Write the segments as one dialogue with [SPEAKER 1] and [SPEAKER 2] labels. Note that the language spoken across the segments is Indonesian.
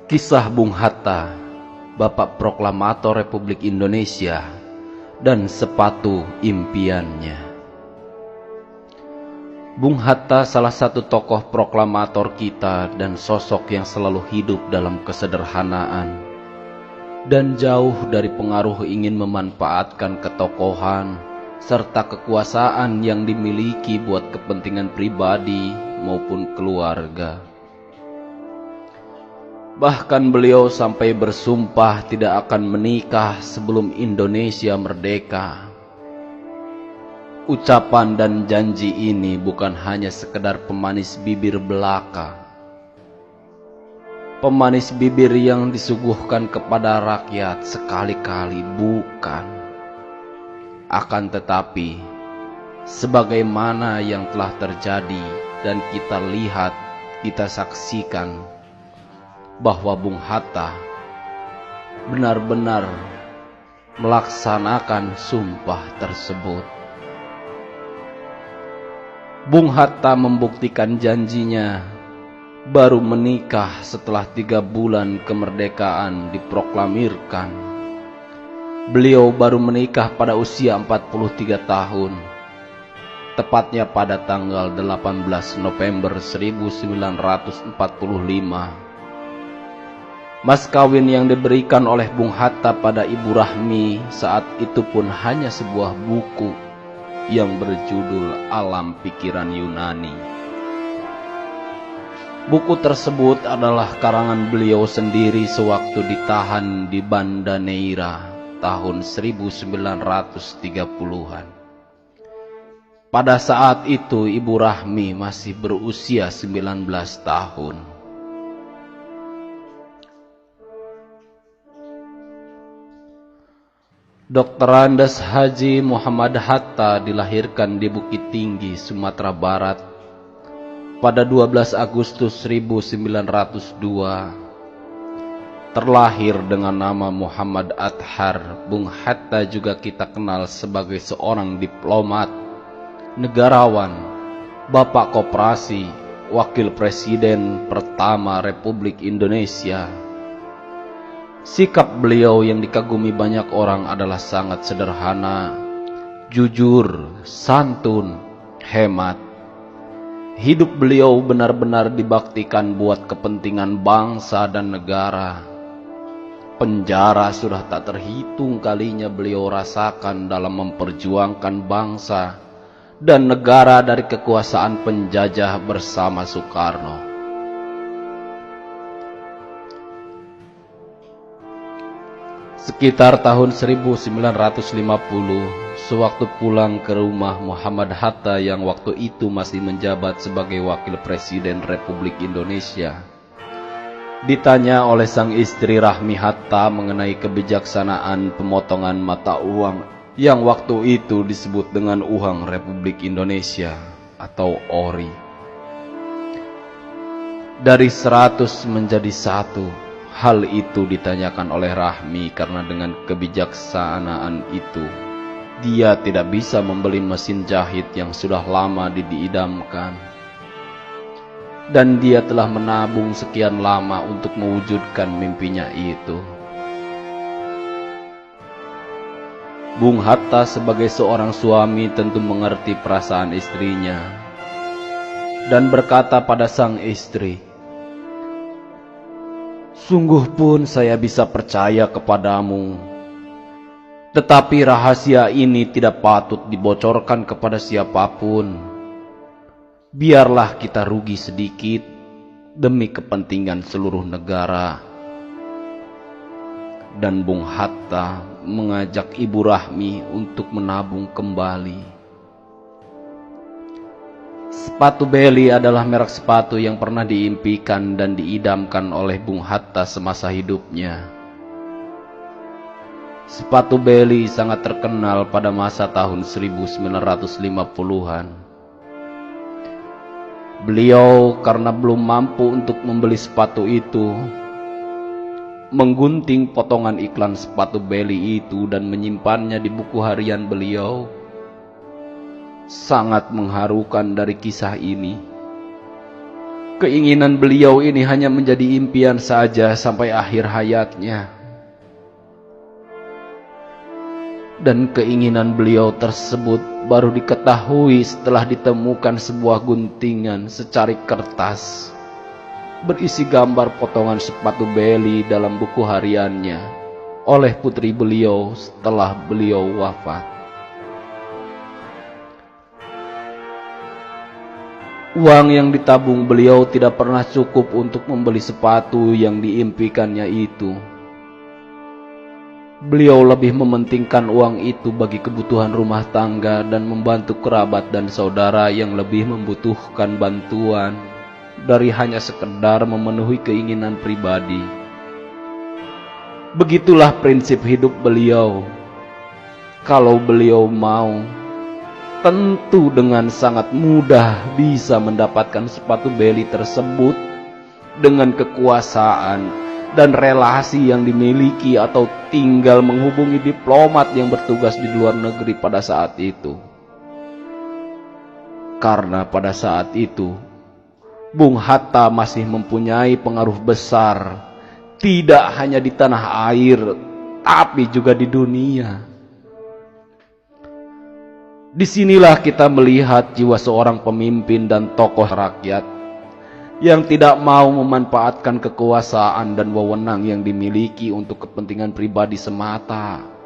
[SPEAKER 1] Kisah Bung Hatta, Bapak Proklamator Republik Indonesia, dan sepatu impiannya. Bung Hatta salah satu tokoh proklamator kita dan sosok yang selalu hidup dalam kesederhanaan dan jauh dari pengaruh ingin memanfaatkan ketokohan serta kekuasaan yang dimiliki buat kepentingan pribadi maupun keluarga. Bahkan beliau sampai bersumpah tidak akan menikah sebelum Indonesia merdeka. Ucapan dan janji ini bukan hanya sekedar pemanis bibir belaka. Pemanis bibir yang disuguhkan kepada rakyat sekali-kali bukan. Akan tetapi, sebagaimana yang telah terjadi dan kita lihat, kita saksikan, bahwa Bung Hatta benar-benar melaksanakan sumpah tersebut. Bung Hatta membuktikan janjinya baru menikah setelah 3 bulan kemerdekaan diproklamirkan. Beliau baru menikah pada usia 43 tahun, tepatnya pada tanggal 18 November 1945. Mas kawin yang diberikan oleh Bung Hatta pada Ibu Rahmi saat itu pun hanya sebuah buku yang berjudul Alam Pikiran Yunani. Buku tersebut adalah karangan beliau sendiri sewaktu ditahan di Banda Neira tahun 1930-an. Pada saat itu Ibu Rahmi masih berusia 19 tahun. Dr. Andes Haji Muhammad Hatta dilahirkan di Bukit Tinggi, Sumatera Barat pada 12 Agustus 1902. Terlahir dengan nama Muhammad Athar, Bung Hatta juga kita kenal sebagai seorang diplomat, negarawan, bapak koperasi, wakil presiden pertama Republik Indonesia. Sikap beliau yang dikagumi banyak orang adalah sangat sederhana, jujur, santun, hemat. Hidup beliau benar-benar dibaktikan buat kepentingan bangsa dan negara. Penjara sudah tak terhitung kalinya beliau rasakan dalam memperjuangkan bangsa dan negara dari kekuasaan penjajah bersama Soekarno. Sekitar tahun 1950, sewaktu pulang ke rumah Muhammad Hatta yang waktu itu masih menjabat sebagai Wakil Presiden Republik Indonesia, ditanya oleh sang istri Rahmi Hatta mengenai kebijaksanaan pemotongan mata uang yang waktu itu disebut dengan uang Republik Indonesia atau ORI. Dari 100 menjadi 1. Hal itu ditanyakan oleh Rahmi karena dengan kebijaksanaan itu dia tidak bisa membeli mesin jahit yang sudah lama diidamkan. Dan dia telah menabung sekian lama untuk mewujudkan mimpinya itu. Bung Hatta sebagai seorang suami tentu mengerti perasaan istrinya dan berkata pada sang istri, "Sungguh pun saya bisa percaya kepadamu, tetapi rahasia ini tidak patut dibocorkan kepada siapapun. Biarlah kita rugi sedikit demi kepentingan seluruh negara." Dan Bung Hatta mengajak Ibu Rahmi untuk menabung kembali. Sepatu Belly adalah merek sepatu yang pernah diimpikan dan diidamkan oleh Bung Hatta semasa hidupnya. Sepatu Belly sangat terkenal pada masa tahun 1950-an. Beliau karena belum mampu untuk membeli sepatu itu, menggunting potongan iklan sepatu Belly itu dan menyimpannya di buku harian beliau. Sangat mengharukan dari kisah ini, Keinginan beliau ini hanya menjadi impian saja sampai akhir hayatnya. Dan keinginan beliau tersebut baru diketahui setelah ditemukan sebuah guntingan secari kertas berisi gambar potongan sepatu beli dalam buku hariannya oleh putri beliau setelah beliau wafat. Uang yang ditabung beliau tidak pernah cukup untuk membeli sepatu yang diimpikannya itu. Beliau lebih mementingkan uang itu bagi kebutuhan rumah tangga dan membantu kerabat dan saudara yang lebih membutuhkan bantuan dari hanya sekedar memenuhi keinginan pribadi. Begitulah prinsip hidup beliau. Kalau beliau mau, tentu dengan sangat mudah bisa mendapatkan sepatu beli tersebut dengan kekuasaan dan relasi yang dimiliki, atau tinggal menghubungi diplomat yang bertugas di luar negeri pada saat itu. Karena pada saat itu Bung Hatta masih mempunyai pengaruh besar, tidak hanya di tanah air tapi juga di dunia. Disinilah kita melihat jiwa seorang pemimpin dan tokoh rakyat yang tidak mau memanfaatkan kekuasaan dan wewenang yang dimiliki untuk kepentingan pribadi semata.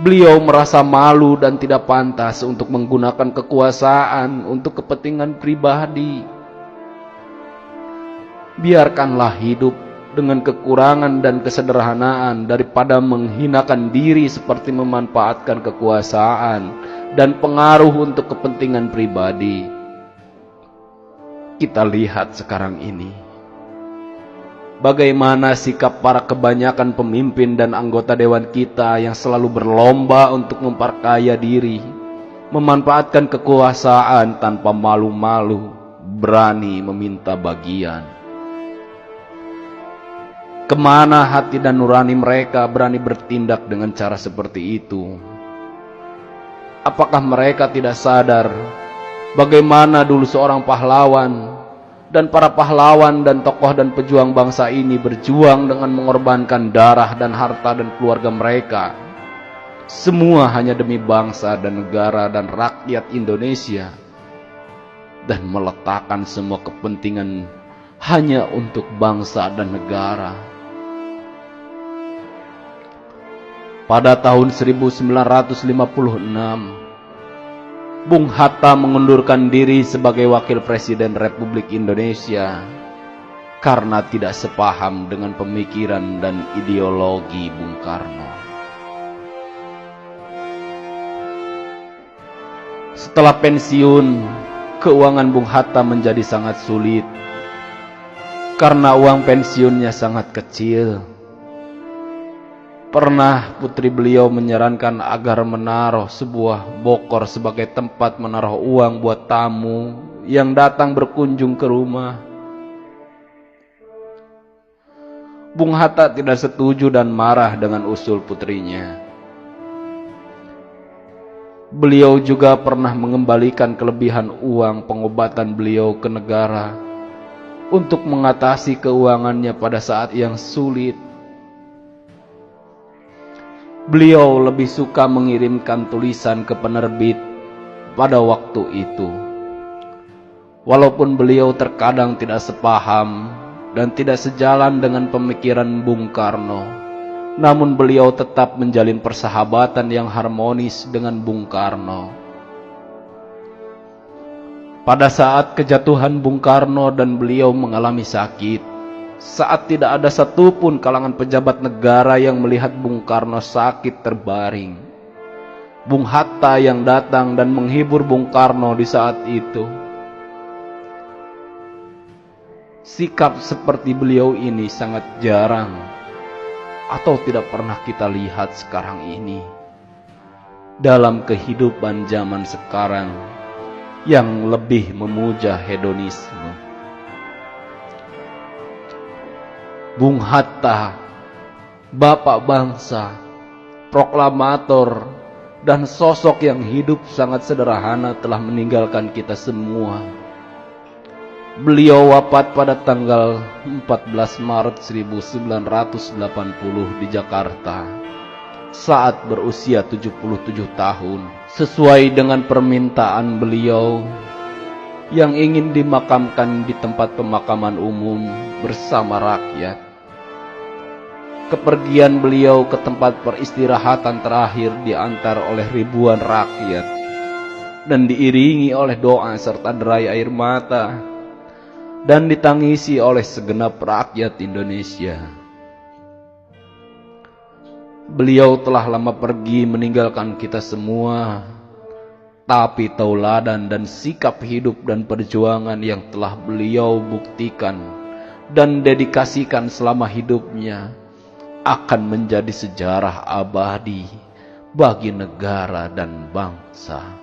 [SPEAKER 1] Beliau merasa malu dan tidak pantas untuk menggunakan kekuasaan untuk kepentingan pribadi. Biarkanlah hidup dengan kekurangan dan kesederhanaan daripada menghinakan diri seperti memanfaatkan kekuasaan dan pengaruh untuk kepentingan pribadi. Kita lihat sekarang ini bagaimana sikap para kebanyakan pemimpin dan anggota dewan kita yang selalu berlomba untuk memperkaya diri, memanfaatkan kekuasaan tanpa malu-malu, berani meminta bagian. Kemana hati dan nurani mereka berani bertindak dengan cara seperti itu? Apakah mereka tidak sadar bagaimana dulu seorang pahlawan dan para pahlawan dan tokoh dan pejuang bangsa ini berjuang dengan mengorbankan darah dan harta dan keluarga mereka, semua hanya demi bangsa dan negara dan rakyat Indonesia, dan meletakkan semua kepentingan hanya untuk bangsa dan negara. Pada tahun 1956, Bung Hatta mengundurkan diri sebagai Wakil Presiden Republik Indonesia karena tidak sepaham dengan pemikiran dan ideologi Bung Karno. Setelah pensiun, keuangan Bung Hatta menjadi sangat sulit karena uang pensiunnya sangat kecil. Pernah putri beliau menyarankan agar menaruh sebuah bokor sebagai tempat menaruh uang buat tamu yang datang berkunjung ke rumah. Bung Hatta tidak setuju dan marah dengan usul putrinya. Beliau juga pernah mengembalikan kelebihan uang pengobatan beliau ke negara untuk mengatasi keuangannya pada saat yang sulit. Beliau lebih suka mengirimkan tulisan ke penerbit pada waktu itu. Walaupun beliau terkadang tidak sepaham dan tidak sejalan dengan pemikiran Bung Karno, namun beliau tetap menjalin persahabatan yang harmonis dengan Bung Karno. Pada saat kejatuhan Bung Karno dan beliau mengalami sakit, saat tidak ada satupun kalangan pejabat negara yang melihat Bung Karno sakit terbaring, Bung Hatta yang datang dan menghibur Bung Karno di saat itu. Sikap seperti beliau ini sangat jarang atau tidak pernah kita lihat sekarang ini dalam kehidupan zaman sekarang yang lebih memuja hedonisme. Bung Hatta, bapak bangsa, proklamator, dan sosok yang hidup sangat sederhana telah meninggalkan kita semua. Beliau wafat pada tanggal 14 Maret 1980 di Jakarta saat berusia 77 tahun, sesuai dengan permintaan beliau yang ingin dimakamkan di tempat pemakaman umum bersama rakyat. Kepergian beliau ke tempat peristirahatan terakhir diantar oleh ribuan rakyat dan diiringi oleh doa serta derai air mata dan ditangisi oleh segenap rakyat Indonesia. Beliau telah lama pergi meninggalkan kita semua, tapi tauladan dan sikap hidup dan perjuangan yang telah beliau buktikan dan dedikasikan selama hidupnya akan menjadi sejarah abadi bagi negara dan bangsa.